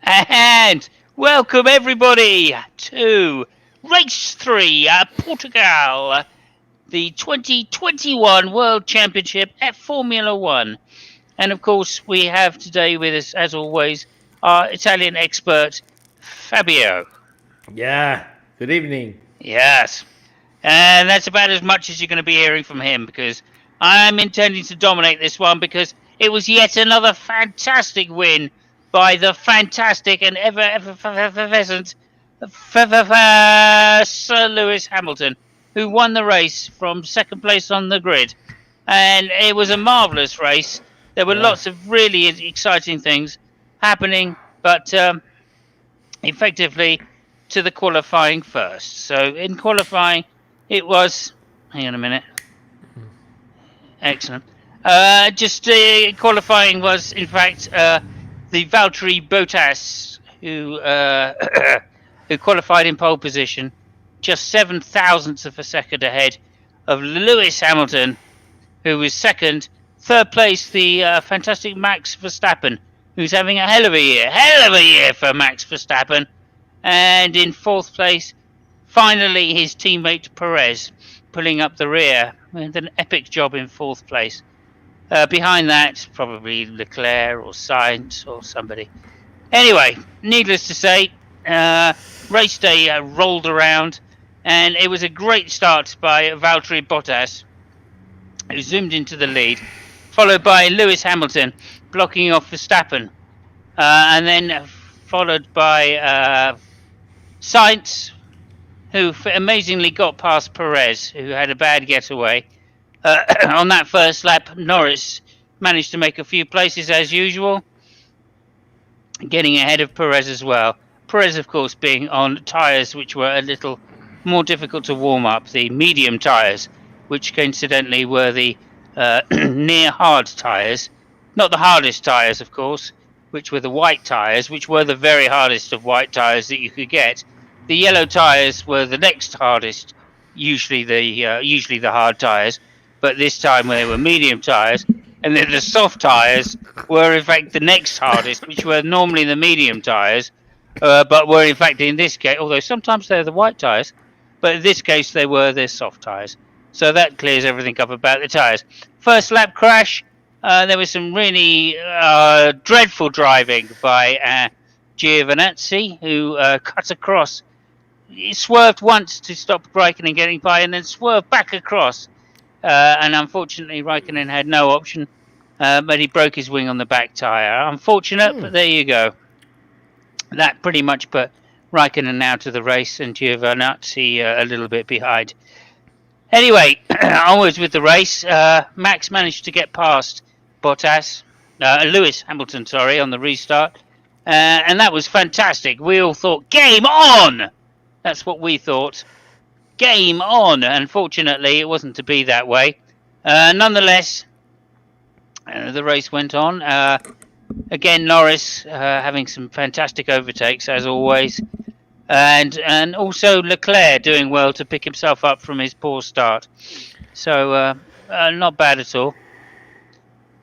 And welcome everybody to Race 3 Portugal, the 2021 World Championship at Formula One. And of course, we have today with us, as always, our Italian expert, Fabio. Yeah, good evening. Yes. And that's about as much as you're going to be hearing from him because I'm intending to dominate this one because it was yet another fantastic win by the fantastic and ever effervescent Sir Lewis Hamilton, who won the race from second place on the grid. And it was a marvellous race. There were Yeah. lots of really exciting things happening, but effectively to the qualifying first. So in qualifying, it was. Hang on a minute. Excellent. Qualifying was, in fact, the Valtteri Bottas who who qualified in pole position, just 7 thousandths of a second ahead of Lewis Hamilton, who was second. Third place, the fantastic Max Verstappen, who's having a hell of a year for Max Verstappen. And in fourth place, finally his teammate Perez, pulling up the rear with an epic job in fourth place. Behind that, probably Leclerc or Sainz or somebody. Anyway, needless to say, race day rolled around, and it was a great start by Valtteri Bottas, who zoomed into the lead, followed by Lewis Hamilton blocking off Verstappen, and then followed by Sainz, who amazingly got past Perez, who had a bad getaway. On that first lap, Norris managed to make a few places as usual, getting ahead of Perez as well. Perez, of course, being on tyres which were a little more difficult to warm up, the medium tyres, which coincidentally were the near hard tyres. Not the hardest tyres, of course, which were the white tyres, which were the very hardest of white tyres that you could get. The yellow tyres were the next hardest, usually the hard tyres, but this time they were medium tyres. And then the soft tyres were in fact the next hardest, which were normally the medium tyres, but were in fact in this case, although sometimes they're the white tyres, but in this case they were the soft tyres. So that clears everything up about the tyres. First lap crash, there was some really dreadful driving by Giovinazzi, who cut across. He swerved once to stop Raikkonen getting by and then swerved back across. And unfortunately, Raikkonen had no option, but he broke his wing on the back tyre. Unfortunate, but there you go. That pretty much put Raikkonen out of the race and Giovinazzi a little bit behind. Anyway, onwards with the race. Max managed to get past Lewis Hamilton, on the restart. And that was fantastic. We all thought, game on! That's what we thought. Game on. Unfortunately, it wasn't to be that way. Nonetheless, the race went on. Again, Norris having some fantastic overtakes, as always. And also Leclerc doing well to pick himself up from his poor start. So, not bad at all.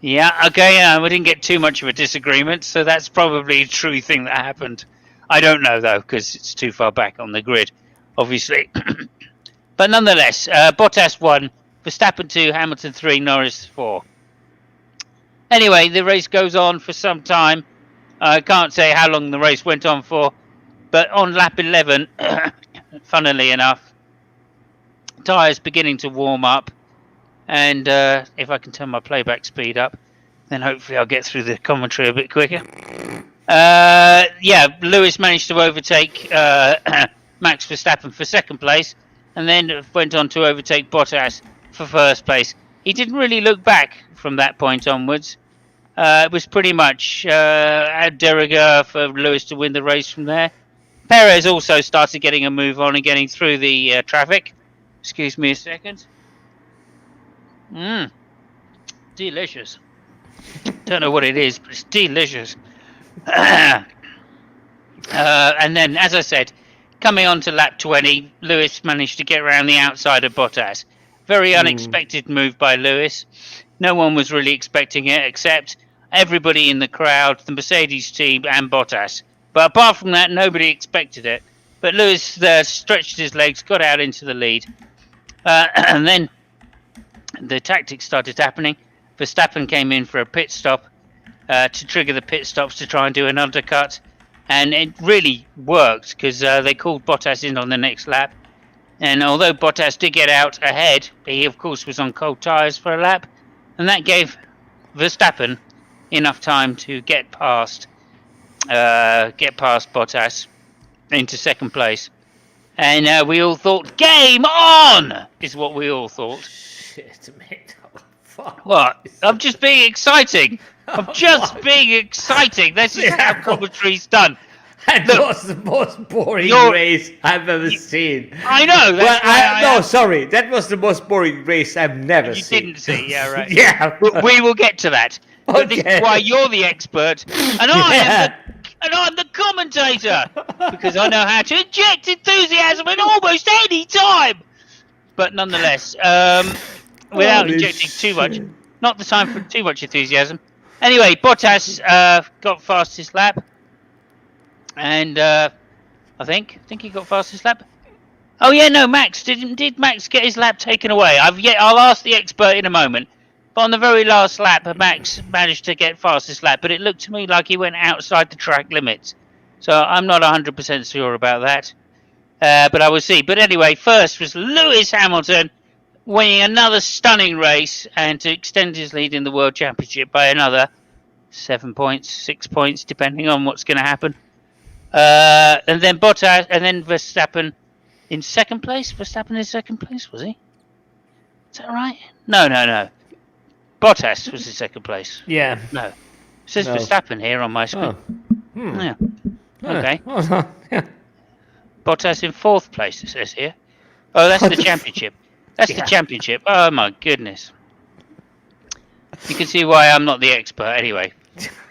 Yeah, okay, we didn't get too much of a disagreement, so that's probably a true thing that happened. I don't know, though, because it's too far back on the grid, obviously. But nonetheless, Bottas won, Verstappen 2, Hamilton 3, Norris 4. Anyway, the race goes on for some time. I can't say how long the race went on for, but on lap 11, funnily enough, tyres beginning to warm up. And if I can turn my playback speed up, then hopefully I'll get through the commentary a bit quicker. Lewis managed to overtake Max Verstappen for second place, and then went on to overtake Bottas for first place. He didn't really look back from that point onwards. It was pretty much ad de rigueur for Lewis to win the race from there. Perez also started getting a move on and getting through the traffic. Excuse me a second. Delicious. Don't know what it is, but it's delicious. And then, as I said, coming on to lap 20, Lewis managed to get around the outside of Bottas. Very unexpected move by Lewis. No one was really expecting it except everybody in the crowd, the Mercedes team and Bottas. But apart from that, nobody expected it. But Lewis stretched his legs, got out into the lead. And then the tactics started happening. Verstappen came in for a pit stop to trigger the pit stops to try and do an undercut. And it really worked because they called Bottas in on the next lap. And although Bottas did get out ahead, he of course was on cold tyres for a lap. And that gave Verstappen enough time to get past Bottas into second place. And we all thought, game on! Is what we all thought. Shit, mate. Oh, fuck. What? I'm just being exciting. I'm just being exciting. This is how commentary's done. That was the most boring race I've ever seen. I know. Sorry. That was the most boring race I've never seen. You didn't see, yeah, right. Yeah. But we will get to that. But this is why you're the expert, and I'm the commentator, because I know how to inject enthusiasm at almost any time. But nonetheless, without injecting too much, not the time for too much enthusiasm. Anyway, Bottas got fastest lap, and I think he got fastest lap. Oh yeah, no, Max did Max get his lap taken away? I'll ask the expert in a moment. But on the very last lap, Max managed to get fastest lap, but it looked to me like he went outside the track limits. So I'm not 100% sure about that. But I will see. But anyway, first was Lewis Hamilton winning another stunning race and to extend his lead in the World Championship by another 7 points, 6 points, depending on what's going to happen. And then Bottas, and then Verstappen in second place. Verstappen in second place, was he? Is that right? No. Bottas was in second place. Yeah. No. It says Verstappen here on my screen. Oh. Yeah. Okay. Yeah. Bottas in fourth place, it says here. Oh, that's the championship. That's the championship. Oh, my goodness. You can see why I'm not the expert anyway.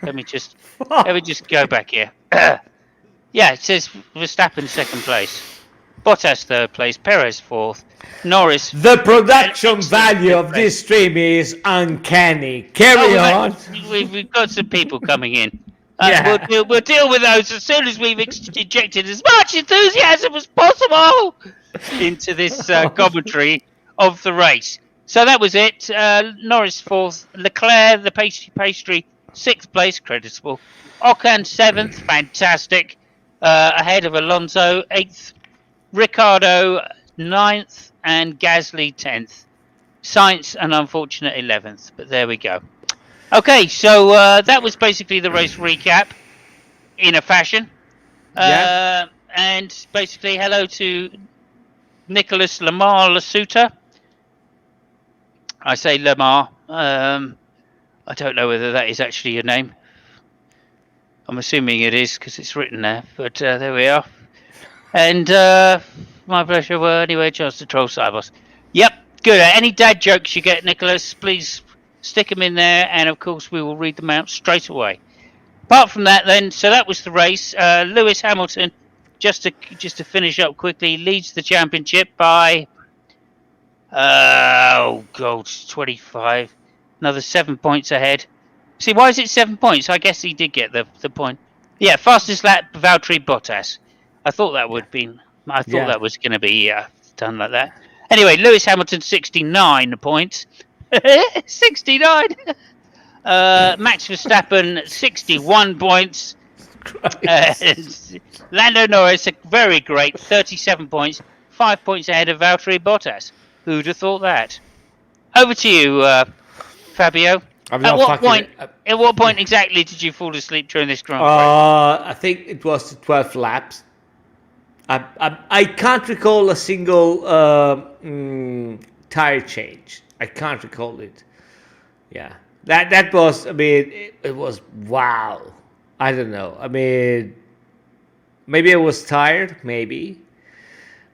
Let me just go back here. Yeah, it says Verstappen second place. Bottas third place. Perez fourth. Norris. The production value of this stream is uncanny. Carry on. We've got some people coming in. We'll deal with those as soon as we've injected as much enthusiasm as possible into this commentary of the race. So that was it. Norris fourth. Leclerc, the pastry, sixth place, creditable. Ocon seventh, fantastic. Ahead of Alonso, eighth. Ricciardo ninth, and Gasly 10th. Sainz an unfortunate 11th, but there we go. Okay, so that was basically the race recap in a fashion. And basically hello to Nicholas Lamar Lasuta. I say Lamar. I don't know whether that is actually your name. I'm assuming it is because it's written there, but there we are. And my pleasure. Well, anyway, chance to troll Simos. Yep, good. Any dad jokes you get, Nicholas, please stick them in there, and of course we will read them out straight away. Apart from that, then, so that was the race. Lewis Hamilton, just to finish up quickly, leads the championship by 25, another 7 points ahead. See, why is it 7 points? I guess he did get the point. Yeah, fastest lap, Valtteri Bottas. I thought that would be. That was going to be done like that. Anyway, Lewis Hamilton 69 points. 69. Max Verstappen 61 points. Lando Norris very great 37 points, 5 points ahead of Valtteri Bottas. Who'd have thought that? Over to you, Fabio. At what point exactly did you fall asleep during this Grand Prix? I think it was the 12th laps. I can't recall a single tire change. I can't recall it. Yeah, that was. I mean, it was wow. I don't know. I mean, maybe I was tired, maybe,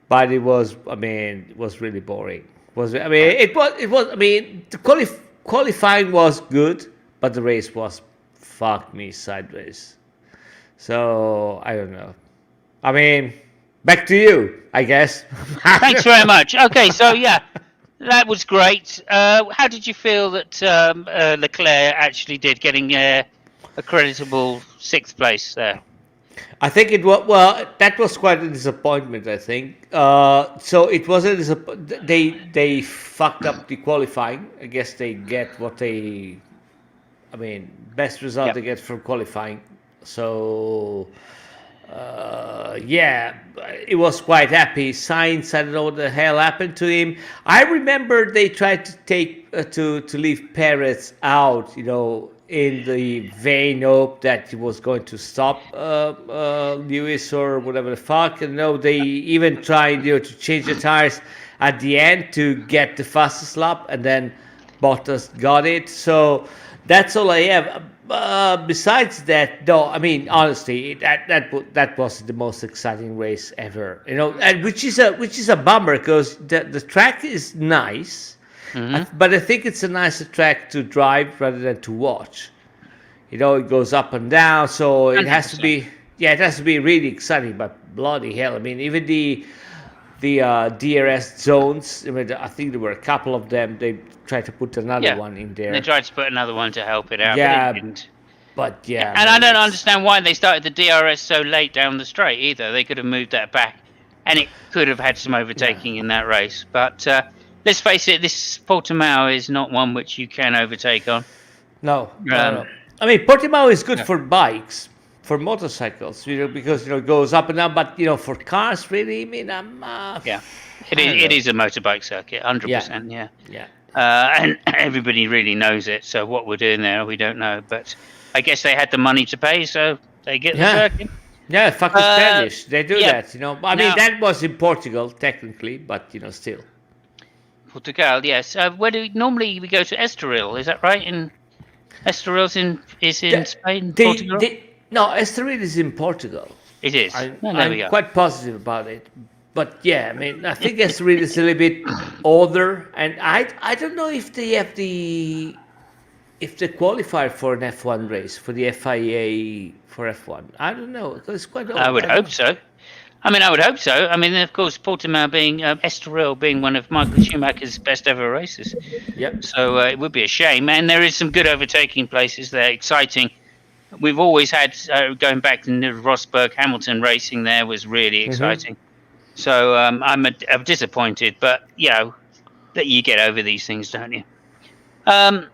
but it was. I mean, it was really boring. It was. I mean, the qualifying was good, but the race was fuck me sideways. So I don't know. I mean. Back to you, I guess. Thanks very much. Okay, so yeah, that was great. How did you feel that Leclerc actually did, getting a creditable 6th place there? I think it was well. That was quite a disappointment. I think. So it was a they fucked up the qualifying. I guess they get what they. I mean, best result Yep. they get from qualifying. So yeah, it was quite happy. Sainz, I don't know what the hell happened to him. I remember they tried to take to leave Perez out, in the vain hope that he was going to stop Lewis or whatever the fuck. And no, they even tried, to change the tires at the end to get the fastest lap, and then Bottas got it. So that's all I have. Besides that, no, I mean honestly, that was the most exciting race ever, and which is a bummer because the track is nice, but I think it's a nicer track to drive rather than to watch. It goes up and down, so it has to be really exciting. But bloody hell, I mean, even the DRS zones. I mean, I think there were a couple of them. They tried to put another one in there. They tried to put another one to help it out, Yeah, but they didn't. But yeah, And I don't understand why they started the DRS so late down the straight either. They could have moved that back, and it could have had some overtaking in that race. But let's face it, this Portimao is not one which you can overtake on. No. I mean, Portimao is good for bikes, for motorcycles, because it goes up and down. But for cars, really, I mean, it is a motorbike circuit, 100%. Yeah. And everybody really knows it. So what we're doing there, we don't know. But I guess they had the money to pay, so they get the circuit. Yeah, fuck the Spanish. They do that, I mean, Now, that was in Portugal, technically, but, still. Portugal, yes. Where do normally we go to Estoril? Is that right? Estoril is in Spain, Portugal? No, Estoril is in Portugal. It is. I'm quite positive about it. But yeah, I mean, I think Estoril is a little bit older, and I don't know if they have they qualify for an F1 race, for the FIA for F1. I don't know, because it's quite old. I would hope so. I would hope so. I mean, of course, Portimao being Estoril being one of Michael Schumacher's best ever races. Yep. So it would be a shame. And there is some good overtaking places there, exciting. We've always had, going back to the Rosberg Hamilton racing there was really exciting. So I'm disappointed, but that you get over these things, don't you? I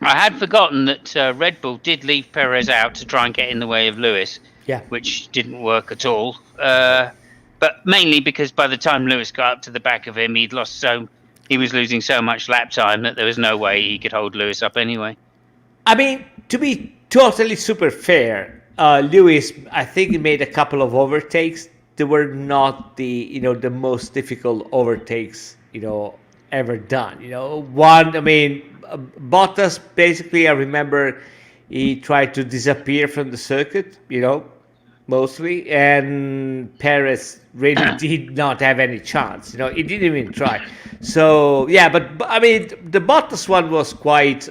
had forgotten that Red Bull did leave Perez out to try and get in the way of Lewis. Yeah. Which didn't work at all. But mainly because by the time Lewis got up to the back of him, he was losing so much lap time that there was no way he could hold Lewis up anyway. I mean, to be totally super fair, Lewis, I think he made a couple of overtakes. They were not the the most difficult overtakes ever done. One, I mean, Bottas basically, I remember he tried to disappear from the circuit, mostly, and Perez really did not have any chance. He didn't even try. So yeah, but I mean, the Bottas one was quite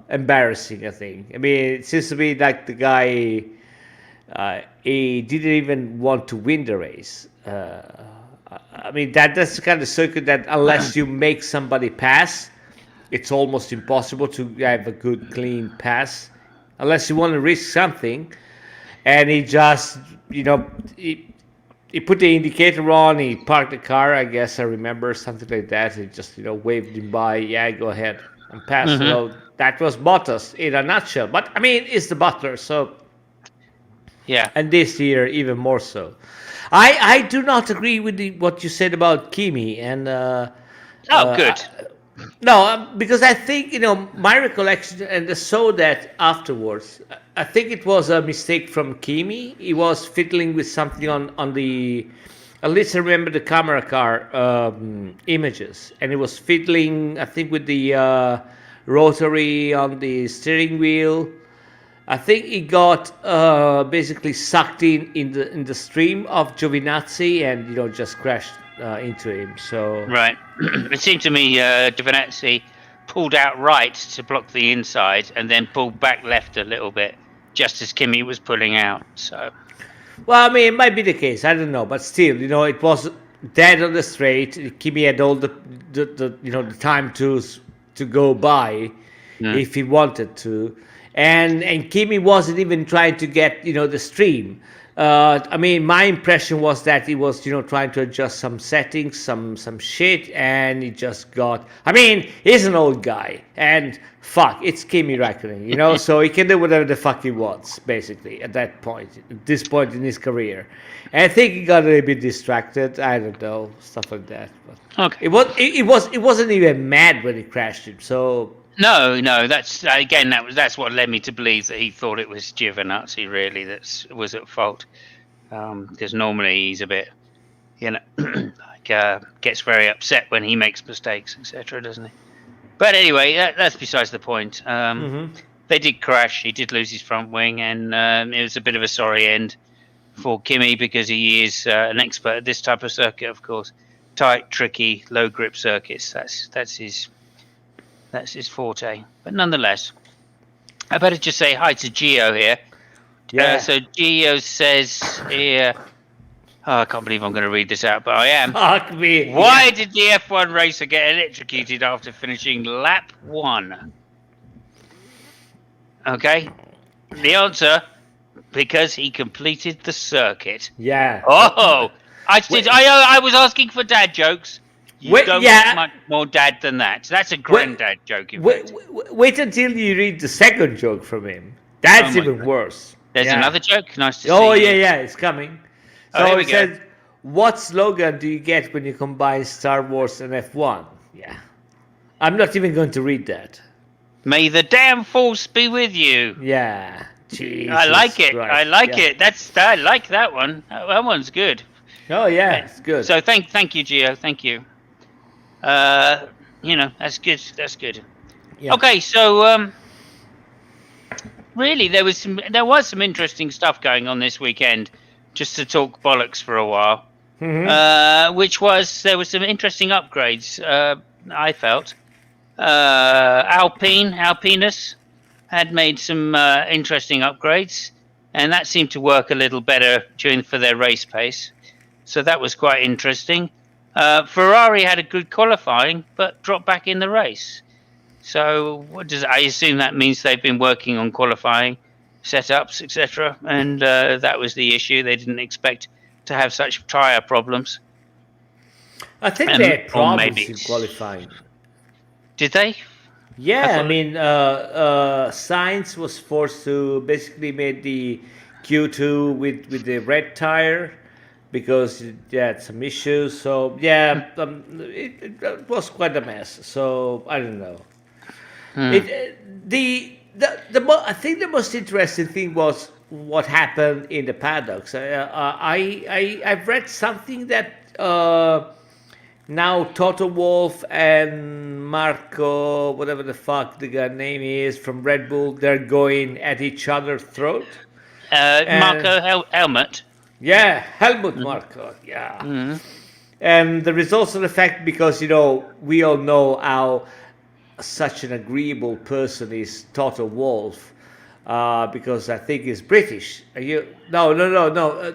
embarrassing. I think. I mean, it seems to be like the guy. He didn't even want to win the race. I mean, that's the kind of circuit that unless you make somebody pass, it's almost impossible to have a good, clean pass, unless you want to risk something. And he just, he put the indicator on, he parked the car, I guess I remember, something like that. He just, waved him by, go ahead and pass. That was Bottas in a nutshell. But, I mean, it's the Butler, so... Yeah. And this year, even more so. I do not agree with what you said about Kimi. And, good. No, because I think, my recollection, and I saw that afterwards, I think it was a mistake from Kimi. He was fiddling with something on the, at least I remember the camera car images, and he was fiddling, I think, with the rotary on the steering wheel. I think he got basically sucked in the stream of Giovinazzi and, just crashed into him. So right, it seemed to me Giovinazzi pulled out right to block the inside and then pulled back left a little bit, just as Kimi was pulling out. So, well, I mean, it might be the case. I don't know, but still, it was dead on the straight. Kimi had all the time to go by if he wanted to. and Kimi wasn't even trying to get the stream. I mean, my impression was that he was trying to adjust some settings, some shit, and he just got. I mean, he's an old guy, and fuck, it's Kimi Räikkönen, so he can do whatever the fuck he wants, basically at this point in his career. And I think he got a little bit distracted. I don't know, stuff like that. But Okay. it wasn't even mad when he crashed him. So No, that's again that's what led me to believe that he thought it was Giovinazzi really that was at fault, because normally he's a bit, gets very upset when he makes mistakes, etc., doesn't he? But anyway, that's besides the point. They did crash. He did lose his front wing, and it was a bit of a sorry end for Kimi because he is an expert at this type of circuit, of course. Tight, tricky, low grip circuits. That's his forte. But nonetheless, I better just say hi to Gio here. yeah. So Gio says here, I can't believe I'm going to read this out, but I am. Fuck me. Why did the F1 racer get electrocuted after finishing lap 1? Okay. The answer, because he completed the circuit. Yeah. Oh, I was asking for dad jokes. You don't get much more dad than that. That's a granddad joke. Wait until you read the second joke from him. That's even worse. There's another joke. Nice to see. Oh yeah, it's coming. So here we it says, "What slogan do you get when you combine Star Wars and F1?" Yeah, I'm not even going to read that. May the damn force be with you. Yeah, Jesus I like it. Christ. I like it. I like that one. That one's good. Oh yeah, it's good. So thank you, Gio. Thank you. That's good. That's good. Yeah. Okay, so really, there was some interesting stuff going on this weekend. Just to talk bollocks for a while, which was there were some interesting upgrades. I felt Alpinus had made some interesting upgrades, and that seemed to work a little better for their race pace. So that was quite interesting. Ferrari had a good qualifying, but dropped back in the race. So I assume that means they've been working on qualifying setups, etc. And that was the issue. They didn't expect to have such tyre problems. I think they had problems in qualifying. Did they? Yeah, I mean, Sainz was forced to basically make the Q2 with the red tire because they had some issues. So yeah, it was quite a mess. So I don't know. I think the most interesting thing was what happened in the paddocks. I've read something that now Toto Wolff and Marco, whatever the fuck the guy name is from Red Bull, they're going at each other's throat. Marco Helmut. Yeah, Helmut Marko. Yeah. Mm-hmm. And the results of the fact, because we all know how such an agreeable person is Toto Wolff, because I think he's British. No.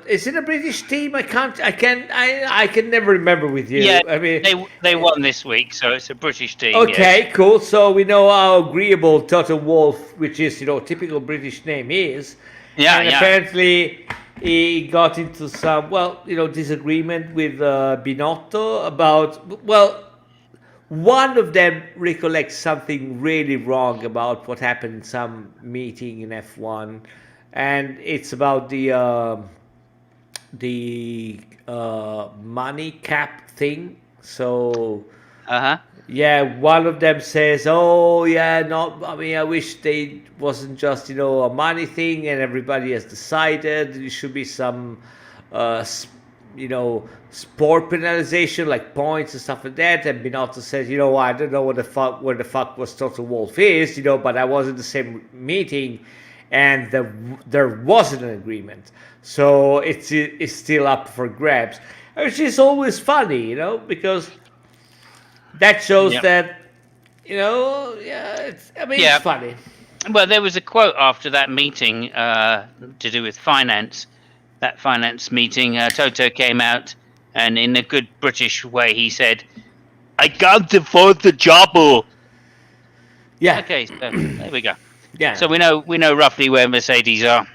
Is it a British team? I can never remember with you. Yeah, I mean, they won this week, so it's a British team. Okay, yes. Cool. So we know how agreeable Toto Wolff, which is typical British name, is. Yeah, and apparently he got into some disagreement with Binotto about one of them recollects something really wrong about what happened in some meeting in F1, and it's about the money cap thing. So yeah, one of them says, "Oh yeah, no, I mean, I wish they wasn't just a money thing, and everybody has decided there should be some sport penalization like points and stuff like that." And Binotto says, I don't know where the fuck was Toto Wolff is, but I was in the same meeting and there wasn't an agreement. So it's still up for grabs. Which is always funny, because that shows that, it's funny. Well, there was a quote after that meeting to do with finance. That finance meeting, Toto came out, and in a good British way, he said, "I can't afford the job." Yeah. Okay, so there we go. Yeah. So we know roughly where Mercedes are.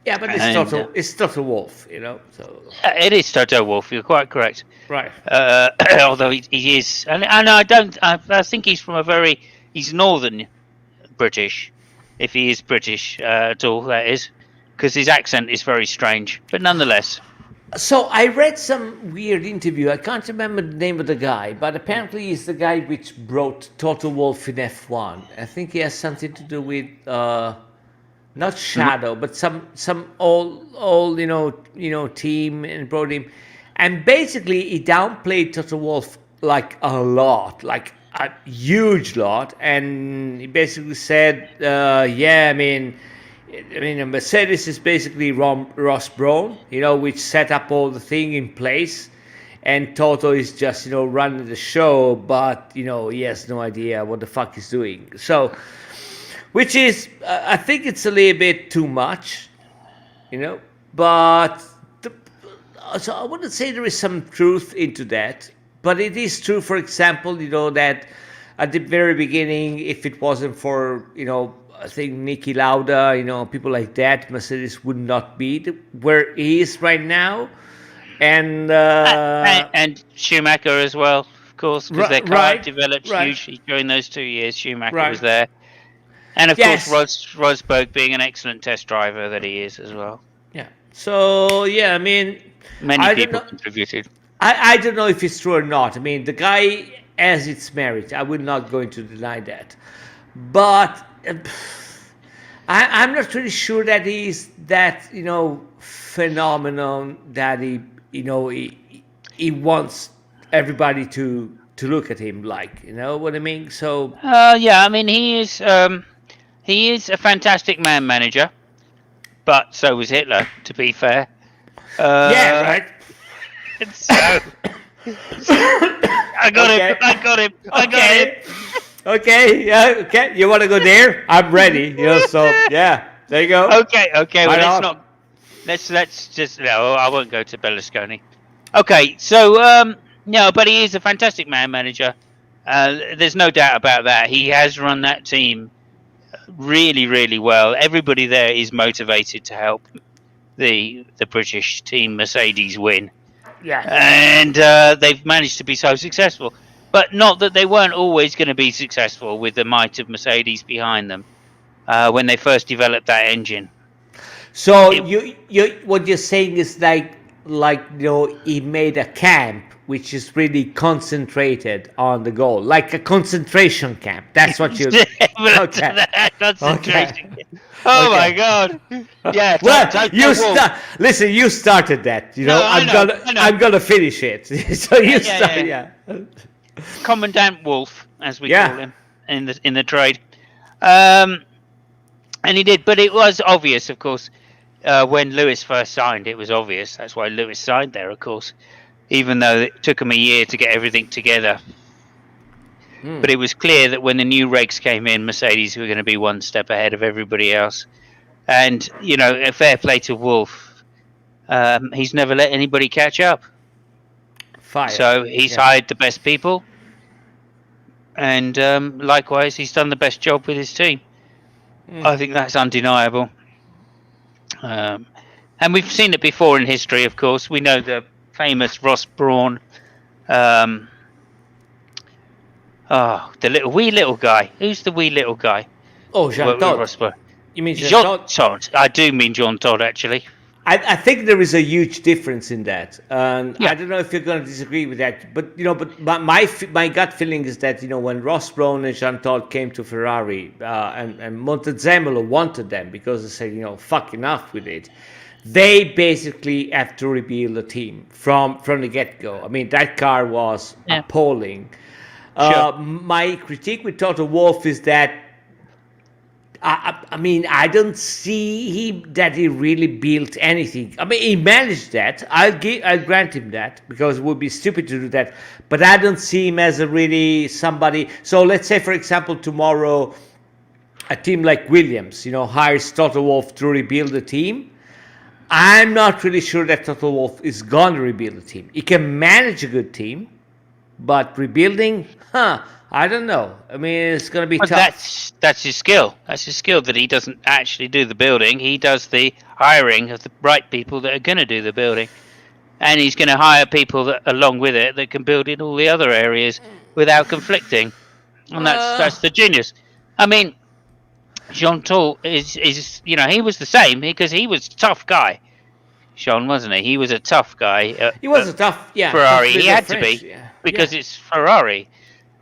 Yeah, but And, It's Toto Wolff, you know. So it is Toto Wolff. You're quite correct. right. Although he is, and I don't. I think he's northern British, if he is British at all. That is, because his accent is very strange. But nonetheless, So I read some weird interview. I can't remember the name of the guy, but apparently he's the guy which brought Toto Wolff in F1. I think he has something to do with not Shadow, but some all team, and brought him. And basically he downplayed Toto Wolff like a lot, like a huge lot, and he basically said, yeah, I mean, a Mercedes is basically Ross Brawn, which set up all the thing in place, and Toto is just, running the show, but he has no idea what the fuck he's doing. So, which is, I think it's a little bit too much, but so I wouldn't say there is some truth into that, but it is true, for example, that at the very beginning, if it wasn't for, I think Niki Lauda, people like that, Mercedes would not be where he is right now. and Schumacher as well, of course, because their car developed hugely during those 2 years. Schumacher was there. And of course, Rosberg being an excellent test driver that he is as well. Yeah. So, yeah, I mean... Many people contributed. I don't know if it's true or not. I mean, the guy has its merit. I will not going to deny that. But I'm not really sure that he's that, phenomenon that he wants everybody to look at him like, you know what I mean? So... yeah, I mean, he is a fantastic man manager, but so was Hitler, to be fair. Yeah, right. So, I got him. Okay, yeah, okay. You want to go there? I'm ready. So yeah, there you go. Okay. Well, let's just no. I won't go to Berlusconi. Okay, so no, but he is a fantastic man manager. There's no doubt about that. He has run that team really, really well. Everybody there is motivated to help the British team Mercedes win. Yeah. And they've managed to be so successful. But not that they weren't always going to be successful with the might of Mercedes behind them when they first developed that engine. So you what you're saying is like he made a camp which is really concentrated on the goal, like a concentration camp. That's what you. Okay. Concentration. Okay. Oh my God! Yeah. Well, listen. You started that. No, I'm gonna finish it. So you start. Yeah. Commandant Wolf, as we call him in the trade, and he did. But it was obvious, of course, when Lewis first signed. It was obvious. That's why Lewis signed there, of course. Even though it took him a year to get everything together. But it was clear that when the new regs came in, Mercedes were going to be one step ahead of everybody else. And, a fair play to Wolf. He's never let anybody catch up. So he's hired the best people. And likewise, he's done the best job with his team. I think that's undeniable. And we've seen it before in history, of course. We know the famous Ross Brawn. The wee little guy. Who's the wee little guy? Oh, Jean Todt. You mean Jean Todt? I do mean Jean Todt, actually. I think there is a huge difference in that, and I don't know if you're going to disagree with that. But but my gut feeling is that when Ross Brawn and Jean Todt came to Ferrari, and Montezemolo wanted them because they said fuck enough with it. They basically have to rebuild the team from the get-go. I mean, that car was appalling. My critique with Toto Wolff is that I don't see that he really built anything. I mean, he managed that. I'll grant him that because it would be stupid to do that. But I don't see him as a really somebody. So let's say, for example, tomorrow, a team like Williams, hires Toto Wolff to rebuild the team. I'm not really sure that Toto Wolff is going to rebuild the team. He can manage a good team, but rebuilding, I don't know. I mean, it's going to be But tough. that's his skill. That's his skill, that he doesn't actually do the building. He does the hiring of the right people that are going to do the building, and he's going to hire people that along with it that can build in all the other areas without conflicting. And Uh, that's the genius. I mean, Jean Todt is he was the same because he was a tough guy. Sean, wasn't he? He was a tough guy he was at a tough Ferrari. He little had to French. be Yeah, because yeah, it's Ferrari.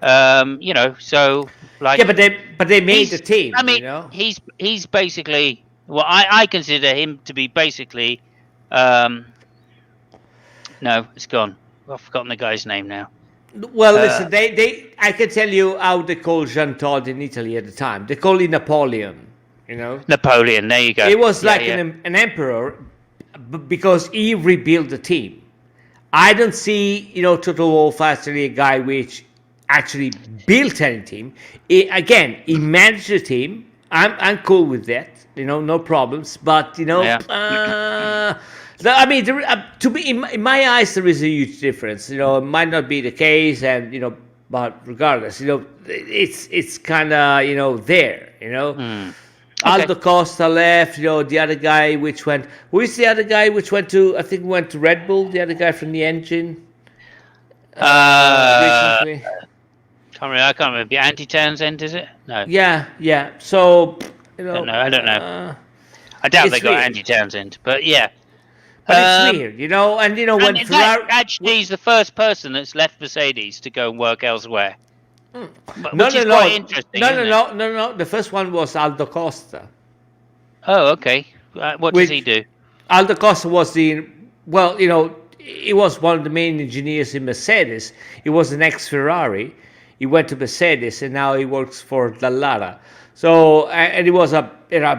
So yeah. like But they made the he's. I team. mean, he's basically. Well, I consider him to be basically. No, it's gone. I've forgotten the guy's name now. Well, listen. I can tell you how they called Jean Todt in Italy at the time. They called him Napoleon. You know, Napoleon. There you go. he was Yeah, like yeah. an emperor because he rebuilt the team. I don't see, Toto Wolff as really a guy which actually built any team. He managed the team. I'm cool with that. No problems. But Yeah. I mean, to be in my eyes, there is a huge difference. It might not be the case, and but regardless, it's kind of there. Okay. Aldo Costa left, the other guy which went. Who is the other guy which went to? I think went to Red Bull. The other guy from the engine. Recently. I can't remember. Andy Townsend, is it? No. Yeah. So I don't know. I doubt it's they got weird. Andy Townsend, but yeah. But it's weird, and when And Ferrari. actually, he's the first person that's left Mercedes to go and work elsewhere. No, Which is quite interesting. No. The first one was Aldo Costa. Oh, okay. What does he do? Aldo Costa was he was one of the main engineers in Mercedes. He was an ex-Ferrari. He went to Mercedes, and now he works for Dallara. So, and he was a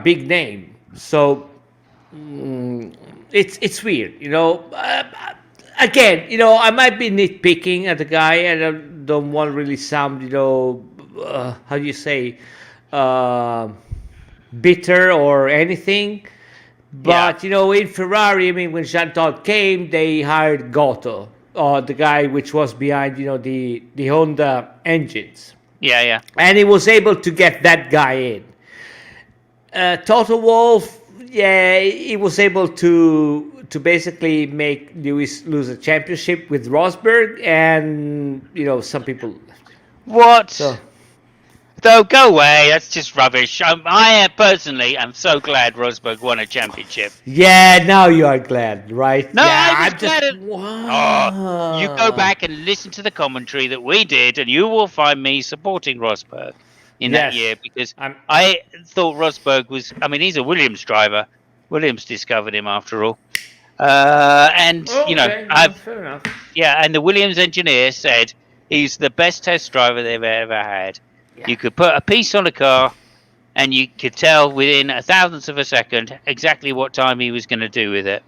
big name. So, it's weird, Again, I might be nitpicking at the guy, and I don't want to really sound, how do you say, bitter or anything. But in Ferrari, I mean, when Jean Todt came, they hired Goto, the guy which was behind, the Honda engines. Yeah. And he was able to get that guy in. Toto Wolff, he was able to basically make Lewis lose a championship with Rosberg, and some people. What? So, Though, go away. That's just rubbish. I personally am so glad Rosberg won a championship. yeah, now you are glad, right? No, yeah, I was glad. Wow. You go back and listen to the commentary that we did, and you will find me supporting Rosberg in that Yes. year because I thought Rosberg was. I mean, he's a Williams driver. Williams discovered him after all, and fair enough. and the Williams engineer said he's the best test driver they've ever had. Yeah. You could put a piece on a car, and you could tell within a thousandth of a second exactly what time he was going to do with it,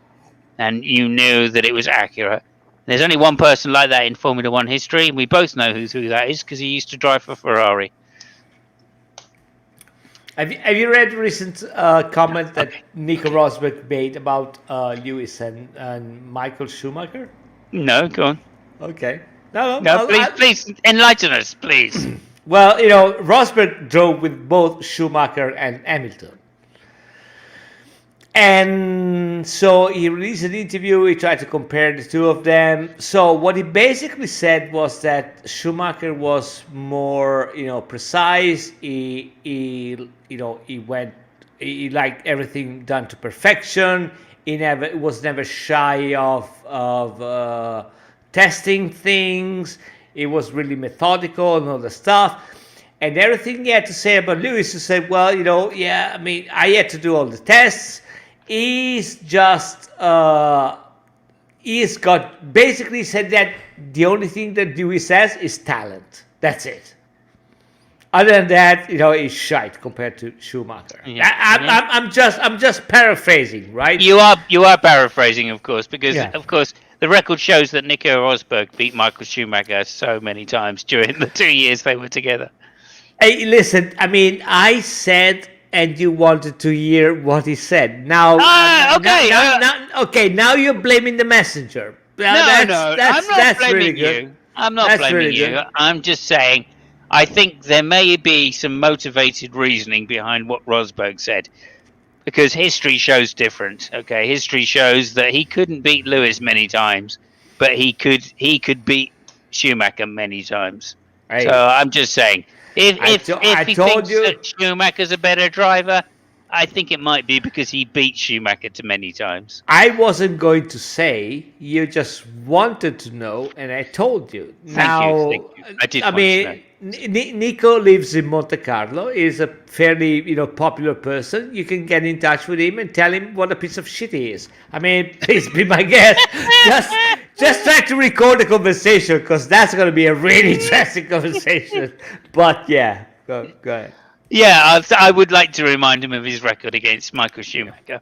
and you knew that it was accurate. There's only one person like that in Formula One history, and we both know who that is because he used to drive for Ferrari. Have you read the recent comment that Nico Rosberg made about Lewis and Michael Schumacher? No, go on. Okay. No, please enlighten us, please. Well, Rosberg drove with both Schumacher and Hamilton. And so he released an interview. He tried to compare the two of them. So what he basically said was that Schumacher was more, precise. He liked everything done to perfection. He was never shy of testing things. He was really methodical and all the stuff. And everything he had to say about Lewis, he said, well, I mean, I had to do all the tests. He's just, he's got, basically said that the only thing that Lewis has is talent. That's it. Other than that, he's shite compared to Schumacher. Yeah. I'm just paraphrasing, right? You are paraphrasing, of course, because of course the record shows that Nico Rosberg beat Michael Schumacher so many times during the 2 years they were together. Hey, listen, I mean, I said, and you wanted to hear what he said. Now, okay. Now you're blaming the messenger. I'm not blaming really you. I'm not That's blaming really you. good. I'm just saying, I think there may be some motivated reasoning behind what Rosberg said, because history shows different. Okay, history shows that he couldn't beat Lewis many times, but he could beat Schumacher many times. So Hey, I'm just saying, if I if he told thinks that you. Schumacher's a better driver, I think it might be because he beat Schumacher too many times. I wasn't going to say. You just wanted to know, and I told you. Thank you, thank Now, you. I did I want to know. mean, Nico lives in Monte Carlo. Is a fairly, popular person. You can get in touch with him and tell him what a piece of shit he is. I mean, please be my guest. Just, just try to record the conversation because that's going to be a really interesting conversation. But yeah, go ahead. Yeah, I would like to remind him of his record against Michael Schumacher.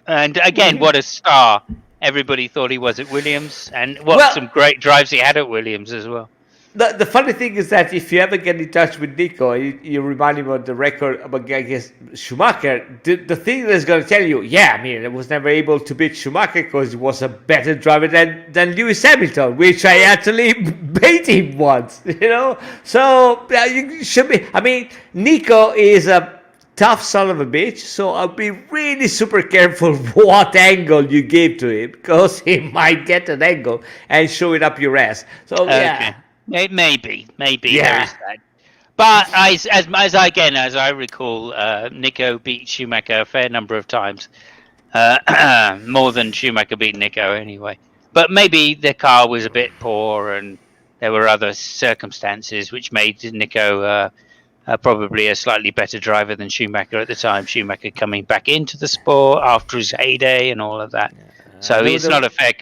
And again, what a star everybody thought he was at Williams, and what Well, some great drives he had at Williams as well. the funny thing is that if you ever get in touch with Nico, you remind him of the record against Schumacher. The thing that's going to tell you, yeah, I mean, I was never able to beat Schumacher because he was a better driver than Lewis Hamilton, which I actually beat him once, So you should be. I mean, Nico is a tough son of a bitch, so I'll be really super careful what angle you give to him because he might get an angle and show it up your ass. So Okay, yeah. maybe there Yeah. is that. But as I recall, Nico beat Schumacher a fair number of times, more than Schumacher beat Nico anyway. But maybe the car was a bit poor, and there were other circumstances which made Nico probably a slightly better driver than Schumacher at the time. Schumacher coming back into the sport after his heyday and all of that. So There, it's not a fair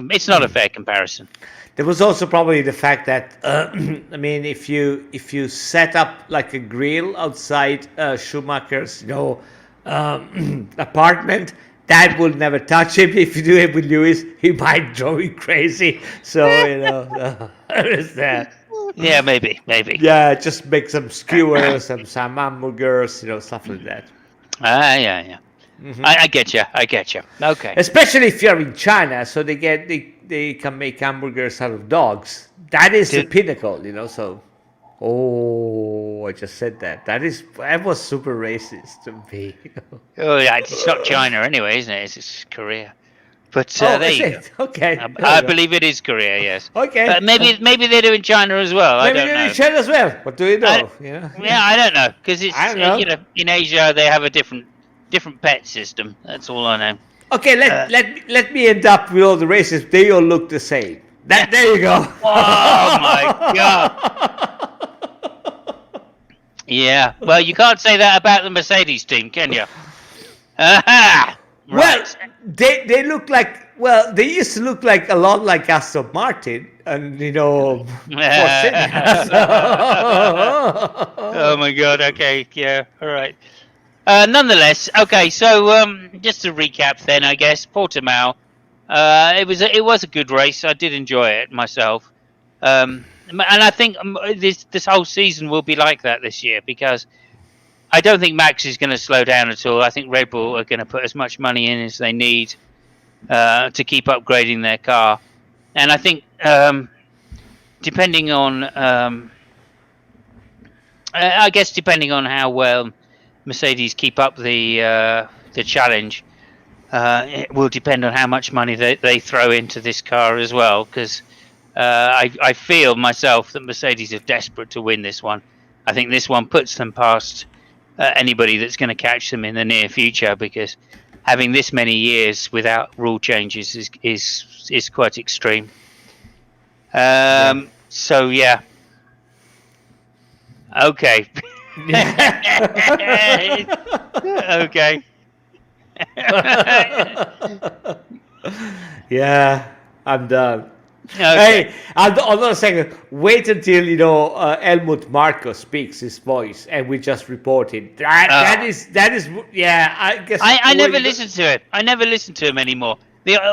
comparison. there was also probably the fact that I mean, if you set up like a grill outside Schumacher's apartment, that will never touch him. If you do it with Lewis, he might drive you crazy. So there's that. Yeah, maybe. Yeah, just make some skewers, some hamburgers, stuff like that. Yeah. I get you. Okay. Especially if you're in China, so they can make hamburgers out of dogs. That is the Dude. pinnacle, So, I just said that. That was super racist to me. Oh, yeah, it's not China anyway, isn't it? It's Korea. But Oh, there is you go. it? Okay. I believe it is Korea. Yes. Okay. But maybe they do in China as well. Maybe I don't they're know. in China as well. What do you know? Yeah, I don't know because it's I don't know. in Asia they have a different pet system. That's all I know. Okay, let me end up with all the races. They all look the same. There you go. Oh my god. Yeah. Well, you can't say that about the Mercedes team, can you? Aha! Well, Right. they look like they used to look like a lot like Aston Martin, and Force India. Oh my god. Okay. Yeah. All right. Nonetheless, okay. So just to recap, then I guess Portimao. It was a good race. I did enjoy it myself. And I think this whole season will be like that this year because I don't think Max is going to slow down at all. I think Red Bull are going to put as much money in as they need to keep upgrading their car, and I think depending on depending on how well Mercedes keep up the challenge, it will depend on how much money they throw into this car as well. Because I feel myself that Mercedes are desperate to win this one. I think this one puts them past anybody that's going to catch them in the near future, because having this many years without rule changes is quite extreme. So yeah. Okay. Okay. Yeah, I'm done. Okay. Hey, hold on a second. Wait until Helmut Marko speaks his voice, and we just reported that is yeah. I guess I never listened to it. I never listened to him anymore.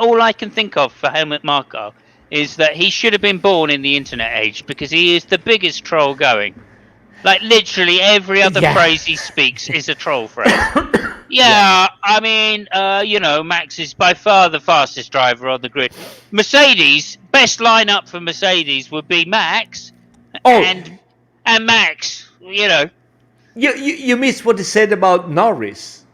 All I can think of for Helmut Marko is that he should have been born in the internet age, because he is the biggest troll going. Like literally every other phrase he speaks is a troll phrase. Yeah, I mean, Max is by far the fastest driver on the grid. Mercedes, best lineup for Mercedes would be Max Oh, and Max. you missed what he said about Norris.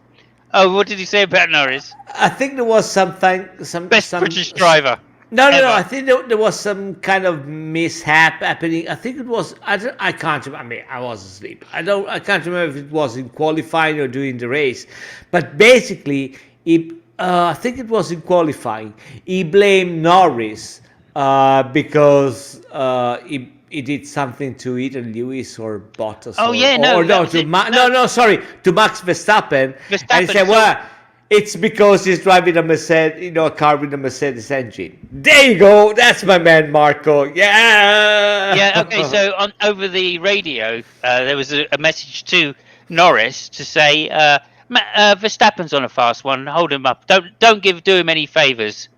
Oh, what did he say about Norris? I think there was something, Best British driver no. ever. I think there was some kind of mishap happening. I think it was. I can't. I mean, I was asleep. I can't remember if it was in qualifying or during the race, but basically, I think it was in qualifying. He blamed Norris because he did something to either Lewis or Bottas. Oh or, yeah, or no, that no, was to it. No, sorry, to Max Verstappen. And he Verstappen. said, well, it's because he's driving a Mercedes, a car with a Mercedes engine. There you go. That's my man, Marco. Yeah. Yeah, okay. So over the radio, there was a message to Norris to say, Verstappen's on a fast one. Hold him up. Don't do him any favors.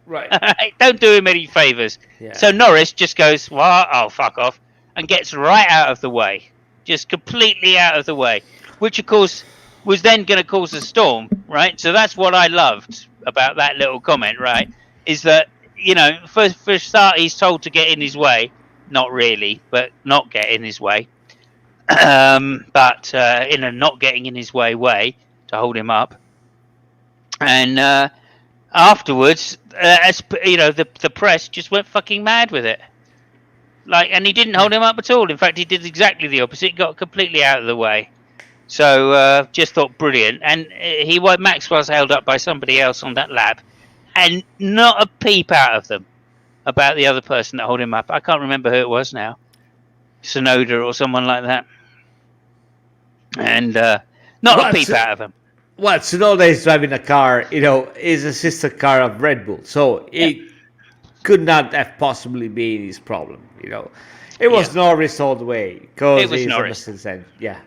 Right. Don't do him any favors. Yeah. So Norris just goes, well, oh, fuck off, and gets right out of the way, just completely out of the way, which of course was then going to cause a storm, right? So that's what I loved about that little comment, right? Is that for a start he's told to get in his way, not really, but not get in his way, but in a not getting in his way to hold him up, and afterwards, the press just went fucking mad with it. And he didn't hold him up at all. In fact, he did exactly the opposite. Got completely out of the way. So just thought brilliant. And Max was held up by somebody else on that lap, and not a peep out of them about the other person that held him up. I can't remember who it was now, Sonoda or someone like that. And not a peep out of them. Well, Tsunoda is driving a car, is a sister car of Red Bull. So it could not have possibly been his problem, It was Norris all the way. It was Norris. Yeah.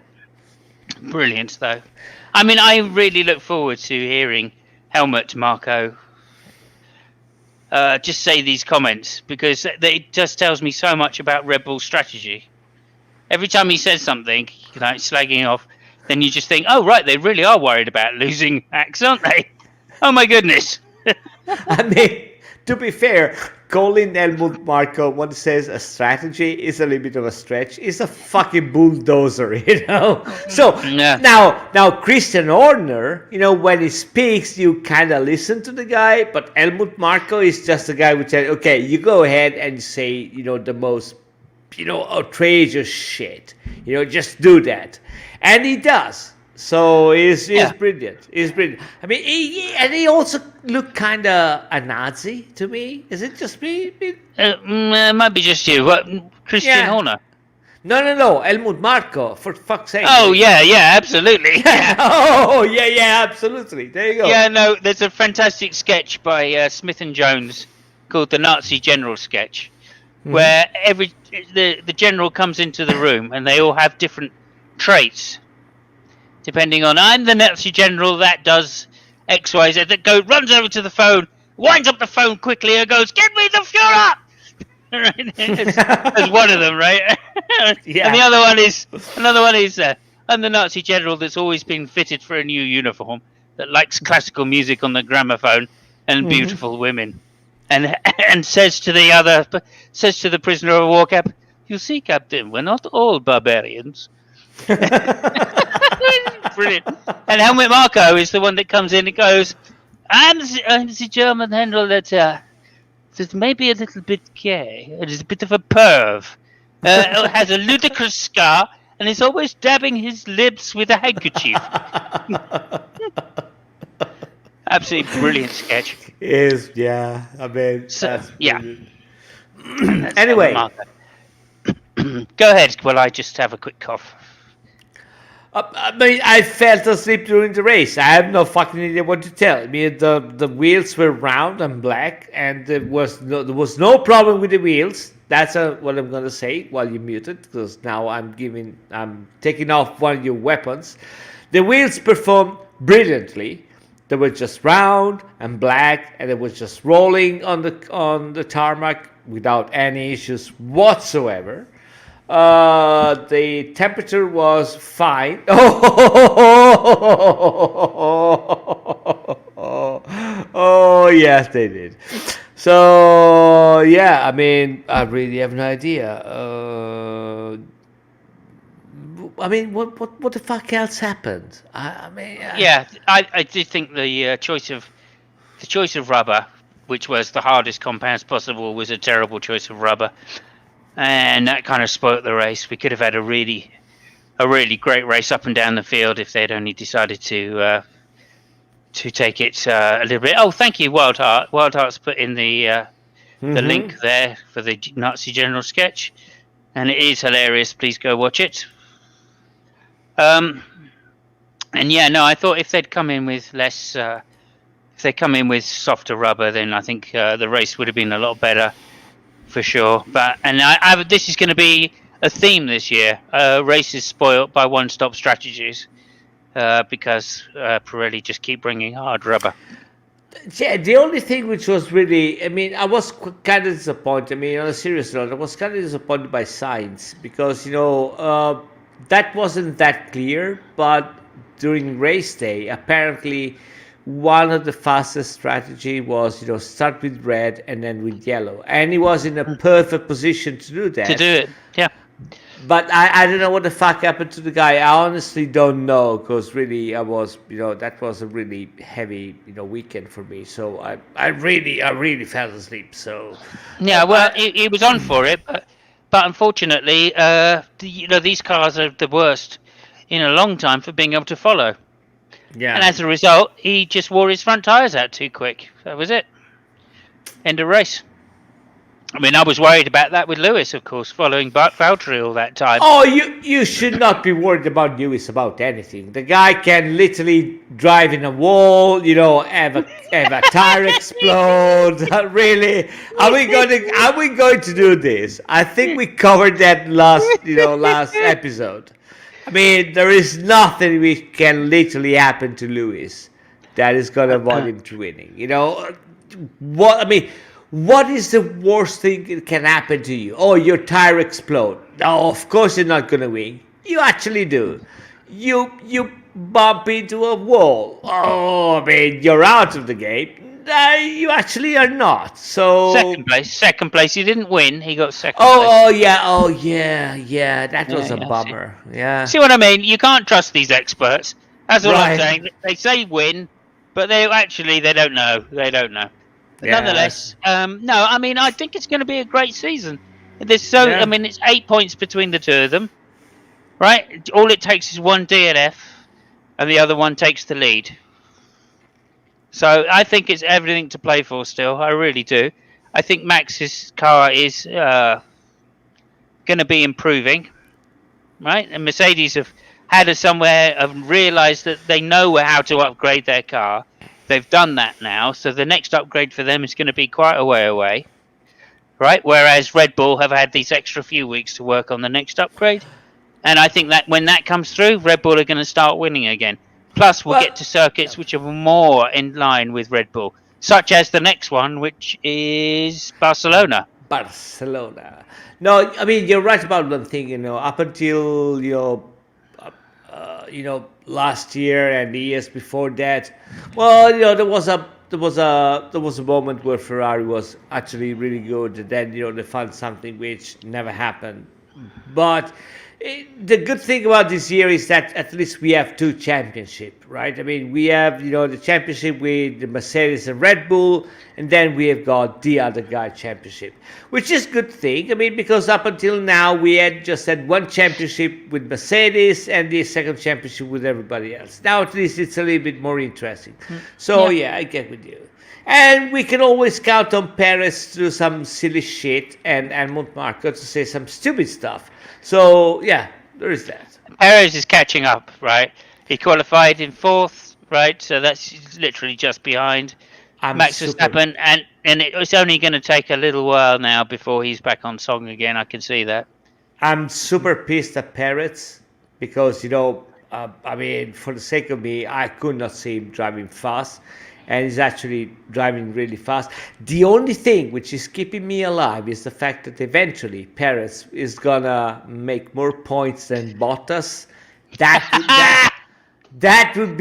Brilliant, though. I mean, I really look forward to hearing Helmut Marko just say these comments, because it just tells me so much about Red Bull's strategy. Every time he says something, slagging off, then you just think, oh, right, they really are worried about losing Max, aren't they? Oh, my goodness. I mean, to be fair, calling Helmut Marko when he says a strategy is a little bit of a stretch. He's a fucking bulldozer, So now Christian Horner, when he speaks, you kind of listen to the guy, but Helmut Marko is just a guy who says, okay, you go ahead and say, the most, outrageous shit. Just do that. And he does. So he's brilliant. He's brilliant. I mean, he also looked kind of a Nazi to me. Is it just me? It might be just you. What, Christian Horner? No. Helmut Marko, for fuck's sake. Oh, yeah, absolutely. Yeah. Oh, yeah, absolutely. There you go. Yeah, no, there's a fantastic sketch by Smith and Jones called the Nazi General sketch, where the general comes into the room and they all have different traits. Depending on, I'm the Nazi general that does X, Y, Z, that runs over to the phone, winds up the phone quickly and goes, "Get me the Fuhrer!" There's one of them, right? Yeah. And another one is, I'm the Nazi general that's always been fitted for a new uniform, that likes classical music on the gramophone and beautiful women, and says to the prisoner of war, "You see, Captain, we're not all barbarians." Brilliant. And Helmut Marko is the one that comes in and goes, I'm the German handle that is maybe a little bit gay. It is a bit of a perv. Has a ludicrous scar and is always dabbing his lips with a handkerchief. Absolutely brilliant sketch. Is, yeah. I mean, anyway. Go ahead while I just have a quick cough. I mean, I fell asleep during the race. I have no fucking idea what to tell. I mean, the wheels were round and black, and there was no problem with the wheels. That's what I'm gonna say while you're muted, because now I'm taking off one of your weapons. The wheels performed brilliantly. They were just round and black, and it was just rolling on the tarmac without any issues whatsoever. The temperature was fine. Oh, yes, they did. So yeah, I mean, I really have no idea. I mean, what the fuck else happened? I mean, Yeah, I did think the choice of rubber, which was the hardest compounds possible, was a terrible choice of rubber, and that kind of spoilt the race. We could have had a really great race up and down the field if they'd only decided to take it a little bit. Oh, thank you, Wild Heart. Wild Heart's put in the link there for the Nazi General sketch, and it is hilarious. Please go watch it. And yeah, no, I thought if they'd come in with less, if they come in with softer rubber, then I think the race would have been a lot better for sure. But this is going to be a theme this year. Races spoilt by one-stop strategies because Pirelli just keep bringing hard rubber. Yeah, the only thing which was really, I mean, I was kind of disappointed. I mean, on a serious note, I was kind of disappointed by Sainz because, that wasn't that clear. But during race day, apparently, one of the fastest strategy was, start with red and then with yellow. And he was in a perfect position to do that. To do it, yeah. But I don't know what the fuck happened to the guy. I honestly don't know because really I was, that was a really heavy, weekend for me. So I really fell asleep. So yeah, well, he was on for it, but unfortunately, these cars are the worst in a long time for being able to follow. Yeah. And as a result, he just wore his front tyres out too quick. That was it. End of race. I mean, I was worried about that with Lewis, of course, following Valtteri all that time. Oh, you should not be worried about Lewis about anything. The guy can literally drive in a wall, have a tire explode. Really? Are we going to do this? I think we covered that last episode. I mean, there is nothing which can literally happen to Lewis that is going to avoid him to winning. What is the worst thing that can happen to you? Oh, your tire explode. No, of course you're not going to win. You actually do. You bump into a wall. Oh, I mean, you're out of the game. You actually are not. So second place. He didn't win. He got second place. Oh yeah. That was a bummer. Yeah. See what I mean? You can't trust these experts. That's all I'm saying. They say win, but they don't know. They don't know. But nonetheless, no. I mean, I think it's going to be a great season. I mean, it's 8 points between the two of them, right? All it takes is one DNF, and the other one takes the lead. So I think it's everything to play for still. I really do. I think Max's car is going to be improving, right? And Mercedes have had us somewhere and realised that they know how to upgrade their car. They've done that now, so the next upgrade for them is going to be quite a way away, right? Whereas Red Bull have had these extra few weeks to work on the next upgrade. And I think that when that comes through, Red Bull are going to start winning again. Plus, we'll get to circuits which are more in line with Red Bull, such as the next one, which is Barcelona. No, I mean, you're right about one thing, up until, last year and the years before that, well, there was a moment where Ferrari was actually really good, and then they found something which never happened. But the good thing about this year is that at least we have two championships, right? I mean, we have the championship with the Mercedes and Red Bull, and then we have got the other guy championship, which is a good thing. I mean, because up until now we had just had one championship with Mercedes and the second championship with everybody else. Now at least it's a little bit more interesting. So yeah, I get with you. And we can always count on Perez to do some silly shit and Helmut Marko to say some stupid stuff. So yeah, there is that. Perez is catching up, right? He qualified in 4th, right? So that's literally just behind Max Verstappen, and it's only going to take a little while now before he's back on song again. I can see that. I'm super pissed at Perez because I mean, for the sake of me, I could not see him driving fast. and he's actually driving really fast. The only thing which is keeping me alive is the fact that eventually Perez is gonna make more points than Bottas. That would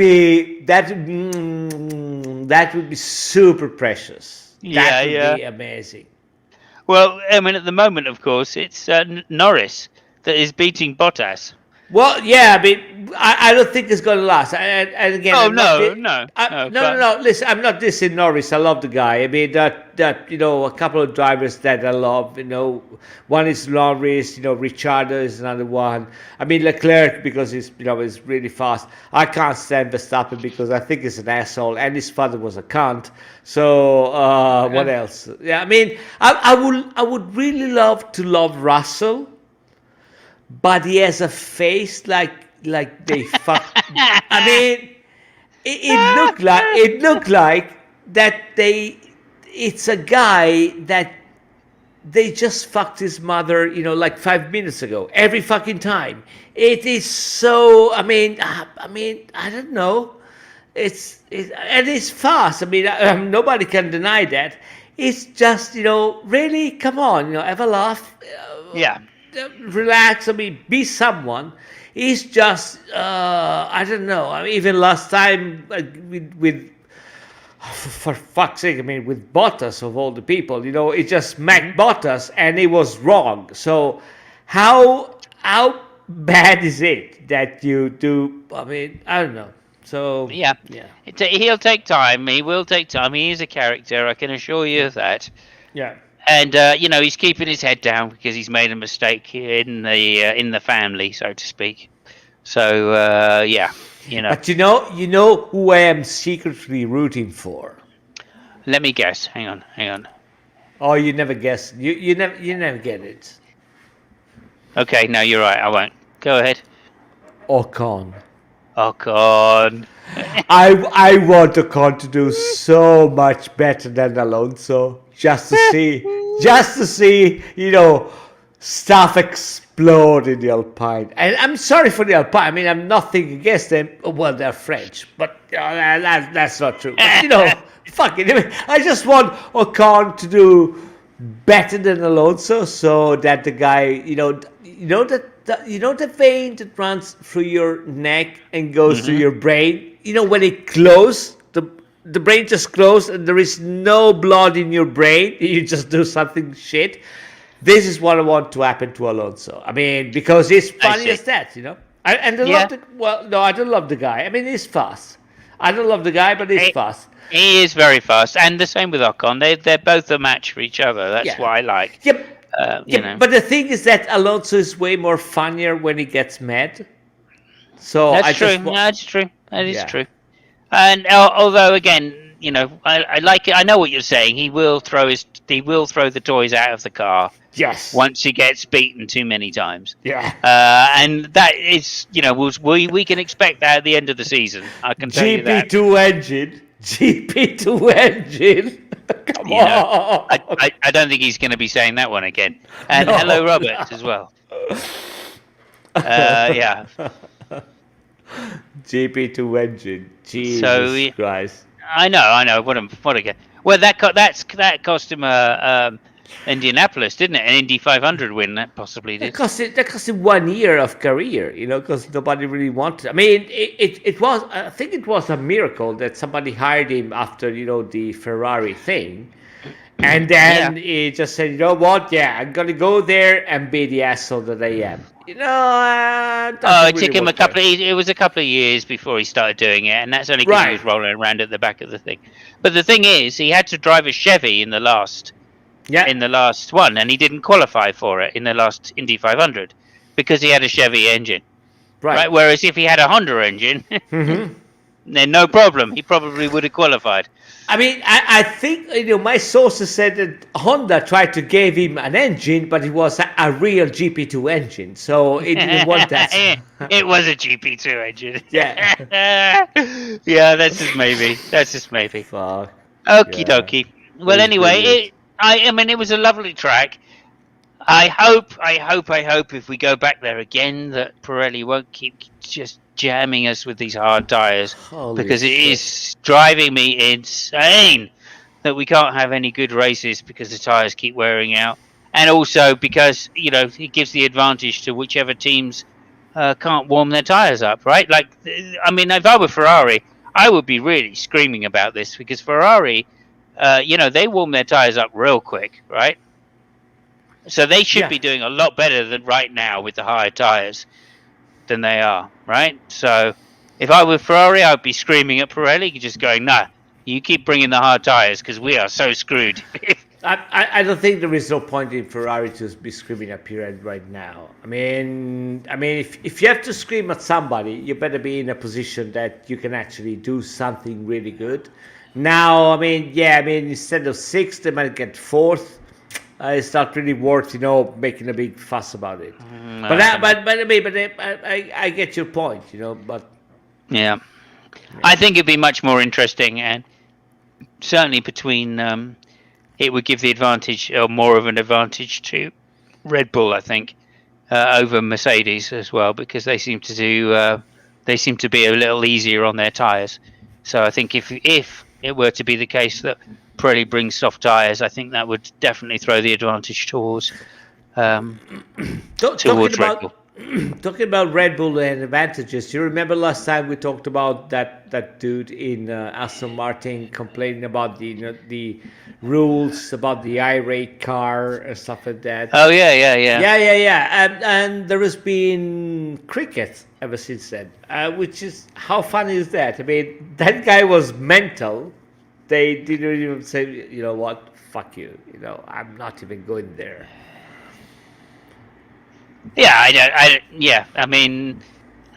be super precious. Yeah, That would yeah. be amazing. Well, I mean, at the moment, of course, it's Norris that is beating Bottas. Well, yeah, I mean, I don't think it's going to last. And again, Oh I'm not. no, no, no. No, But no. Listen, I'm not dissing Norris. I love the guy. I mean, that a couple of drivers that I love. One is Norris. Ricciardo is another one. I mean, Leclerc because he's is really fast. I can't stand Verstappen because I think he's an asshole, and his father was a cunt. So what else? Yeah, I mean, I would really love to love Russell. But he has a face like they fuck. I mean, it looked like that it's a guy that they just fucked his mother, like 5 minutes ago. Every fucking time. It is so. I mean, I don't know. And it's fast. I mean, nobody can deny that. It's just, really, come on, have a laugh. yeah. Relax. I mean, be someone. He's just I don't know. I mean, even last time with for fuck's sake, I mean, with Bottas of all the people, it just smacked Bottas and it was wrong. So how bad is it that you do? I mean, I don't know. So yeah. He'll take time. He will take time. He is a character. I can assure you of that. Yeah. And he's keeping his head down because he's made a mistake in the family, so to speak. So yeah, But you know who I am secretly rooting for. Let me guess. Hang on. Oh, you never guess. You never get it. Okay, no, you're right. I won't. Go ahead. Ocon. Ocon. I want Ocon to do so much better than Alonso. Just to see, stuff explode in the Alpine. And I'm sorry for the Alpine. I mean, I'm nothing against them. Well, they're French, but that's not true. But, fuck it. I just want Ocon to do better than Alonso, so that the guy, the vein that runs through your neck and goes to your brain. When it closes. The brain just closed and there is no blood in your brain. You just do something shit. This is what I want to happen to Alonso. I mean, because he's funny as that, I don't love the guy. I mean, he's fast. I don't love the guy, but he's fast. He is very fast, and the same with Ocon. They're both a match for each other. That's what I like. Yep. But the thing is that Alonso is way more funnier when he gets mad. So that's true. That's true. That is true. And although again, I like it. I know what you're saying. He will throw the toys out of the car. Yes. Once he gets beaten too many times. Yeah. And that is, we can expect that at the end of the season. I can tell you that. GP2 engine. Come on. I don't think he's going to be saying that one again. And hello, Robert, as well. Yeah. GP2 engine. Jesus Christ. I know. What a guy. Well, that cost him Indianapolis, didn't it? An Indy 500 win, that possibly did. That cost him 1 year of career, because nobody really wanted. I mean, it was. I think it was a miracle that somebody hired him after the Ferrari thing, and then he just said, you know what? Yeah, I'm gonna go there and be the asshole that I am. It took him it was a couple of years before he started doing it, and that's only because he was rolling around at the back of the thing. But the thing is, he had to drive a Chevy in the last one, and he didn't qualify for it in the last Indy 500 because he had a Chevy engine. Right. Whereas if he had a Honda engine, then no problem. He probably would have qualified. I mean, I think my sources said that Honda tried to give him an engine, but it was a real GP2 engine, so it didn't want that. It was a GP2 engine. Yeah. Yeah, that's just maybe. Fuck. Okie dokie. Well, anyway, I mean, it was a lovely track. I hope if we go back there again that Pirelli won't keep just jamming us with these hard tires, Holy because it shit. is driving me insane that we can't have any good races because the tires keep wearing out, and also because it gives the advantage to whichever teams can't warm their tires up, right? Like, I mean, if I were Ferrari, I would be really screaming about this, because Ferrari, they warm their tires up real quick, right? So they should Yeah. be doing a lot better than right now with the higher tires than they are, right? So if I were Ferrari, I'd be screaming at Pirelli, just going, "Nah, you keep bringing the hard tires because we are so screwed." I don't think there is no point in Ferrari to be screaming at Pirelli right now. If you have to scream at somebody, you better be in a position that you can actually do something really good. Now, instead of sixth, they might get fourth. It's not really worth, making a big fuss about it. I get your point, But Yeah, I think it'd be much more interesting, and certainly between it would give the advantage, or more of an advantage, to Red Bull, I think, over Mercedes as well, because they seem to be a little easier on their tires. So I think if it were to be the case that Pirelli brings soft tires, I think that would definitely throw the advantage towards talking Red Bull. about talking about Red Bull and advantages. You remember last time we talked about that dude in Aston Martin complaining about the rules about the irate car and stuff like that. Oh yeah. And there has been cricket ever since then, which is, how funny is that? I mean, that guy was mental. They didn't even say, you know what, fuck you. I'm not even going there. Yeah, I mean,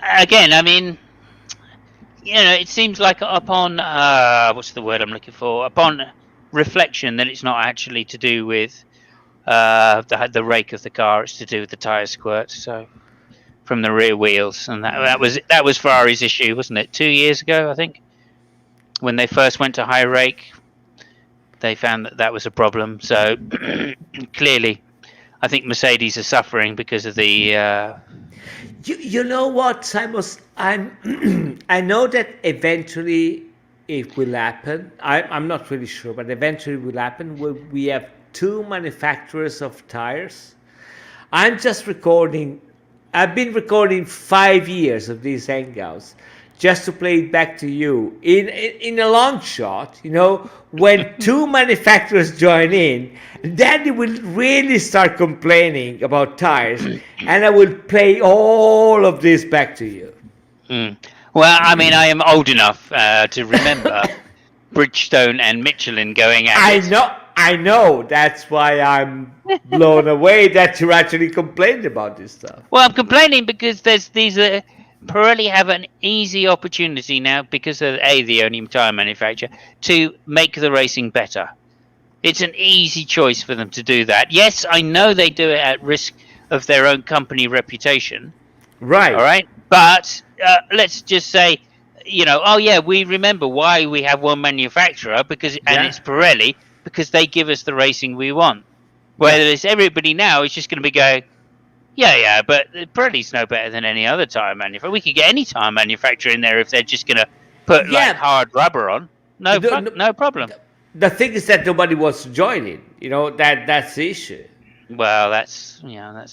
again, it seems like upon what's the word I'm looking for? Upon reflection, that it's not actually to do with the rake of the car; it's to do with the tire squirt. So from the rear wheels, and that was Ferrari's issue, wasn't it? 2 years ago, I think, when they first went to high rake, they found that was a problem. So clearly, I think Mercedes are suffering because of the. You know what, Simos? I know that eventually it will happen. I'm not really sure, but eventually it will happen. We have two manufacturers of tires. I've been recording 5 years of these hangouts just to play it back to you in a long shot, when two manufacturers join in, then they will really start complaining about tires, and I will play all of this back to you. Well, I am old enough to remember Bridgestone and Michelin going at it. I know. That's why I'm blown away that you're actually complaining about this stuff. Well, I'm complaining because there's these. Pirelli have an easy opportunity now, because of the only tyre manufacturer, to make the racing better. It's an easy choice for them to do that. Yes, I know they do it at risk of their own company reputation. Right. All right. But let's just say, we remember why we have one manufacturer, and it's Pirelli, because they give us the racing we want. Whereas everybody now is just going to be going, yeah, but Pirelli's no better than any other tyre manufacturer. We could get any tyre manufacturer in there if they're just going to put hard rubber on. No problem. The thing is that nobody wants to join in. That's the issue. Well, that's. We'll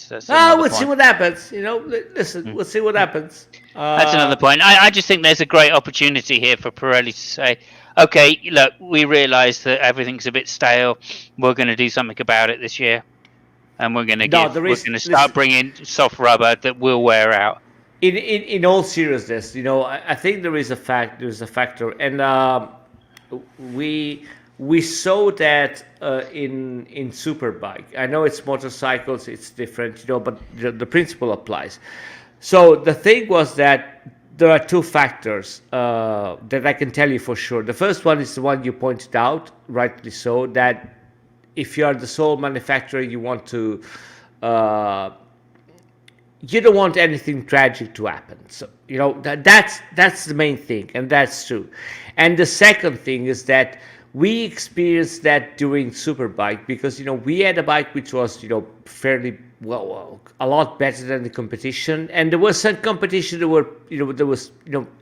see what happens. Listen, we'll see what happens. That's another point. I just think there's a great opportunity here for Pirelli to say, okay, look, we realise that everything's a bit stale. We're going to do something about it this year, and we're going to start bringing soft rubber that will wear out. In all seriousness, I think there's a factor, and we saw that in Superbike. I know it's motorcycles, it's different, but the principle applies. So the thing was that there are two factors that I can tell you for sure. The first one is the one you pointed out, rightly so, that if you are the sole manufacturer, you want to. You don't want anything tragic to happen. So that's the main thing, and that's true. And the second thing is that we experienced that during Superbike, because we had a bike which was fairly a lot better than the competition. And there was some competition that were, there was,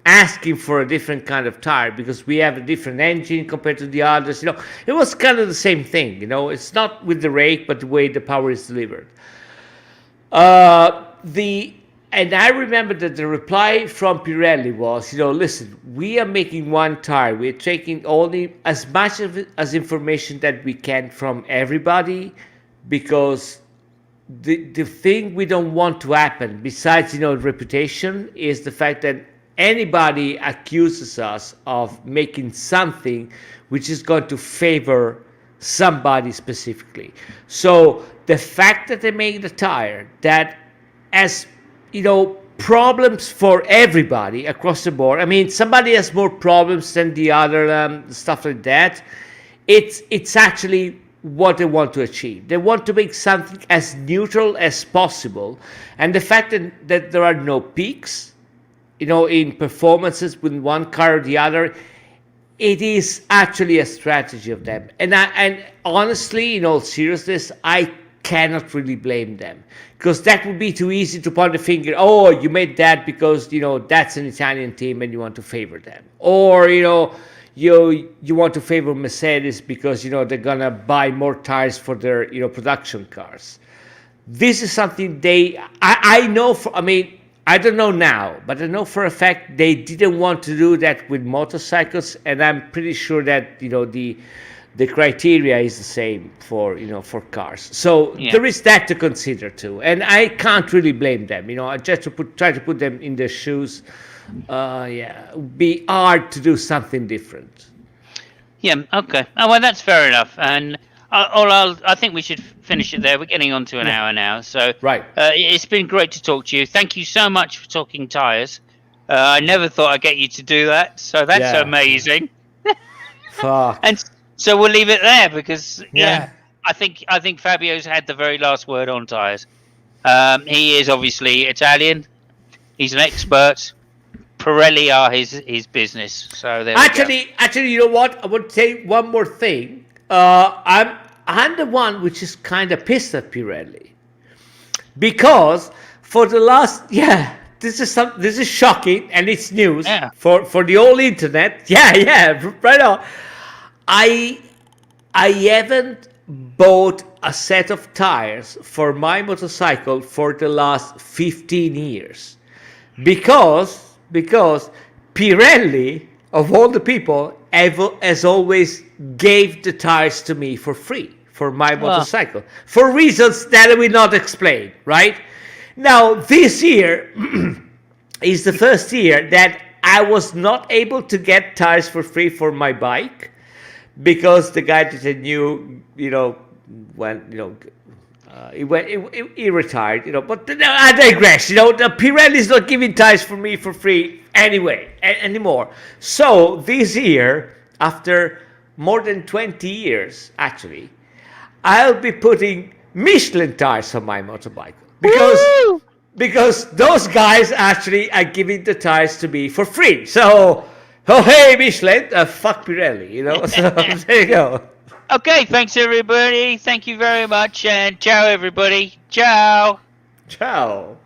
asking for a different kind of tire because we have a different engine compared to the others. It was kind of the same thing. It's not with the rake, but the way the power is delivered. And I remember that the reply from Pirelli was, listen, we are making one tire. We're taking only as much of it as information that we can from everybody, because the thing we don't want to happen, besides, reputation, is the fact that anybody accuses us of making something which is going to favor somebody specifically. So the fact that they make the tire that has, problems for everybody across the board. I mean, somebody has more problems than the other, stuff like that. It's actually what they want to achieve. They want to make something as neutral as possible. And the fact that there are no peaks, in performances with one car or the other, it is actually a strategy of them. And honestly, in all seriousness, I cannot really blame them, because that would be too easy to point the finger. Oh, you made that because that's an Italian team and you want to favor them, or you want to favor Mercedes because they're gonna buy more tires for their production cars. This is something I know. I don't know now, but I know for a fact they didn't want to do that with motorcycles, and I'm pretty sure that the criteria is the same for cars. So there is that to consider too, and I can't really blame them. Just to try to put them in their shoes. It would be hard to do something different. Yeah. Okay. Oh well, that's fair enough. And I think we should finish it there. We're getting on to an hour now, so right. It's been great to talk to you. Thank you so much for talking tires. I never thought I'd get you to do that, so that's amazing. Fuck. And so we'll leave it there because I think Fabio's had the very last word on tires. He is obviously Italian. He's an expert. Pirelli are his business. So there actually, you know what? I would say one more thing. I'm the one which is kind of pissed at Pirelli, because for the last this is shocking, and it's news for the whole internet. Right on. I haven't bought a set of tires for my motorcycle for the last 15 years because Pirelli, of all the people, has always gave the tires to me for free for my motorcycle, for reasons that I will not explain, right? Now, this year is the first year that I was not able to get tires for free for my bike, because the guy that I knew, he retired, but I digress. The Pirelli is not giving tires for me for free anymore. So this year, after more than 20 years, actually, I'll be putting Michelin tires on my motorbike because those guys actually are giving the tires to me for free. So, hey Michelin, fuck Pirelli, So there you go. Okay, thanks everybody. Thank you very much, and ciao everybody. Ciao. Ciao.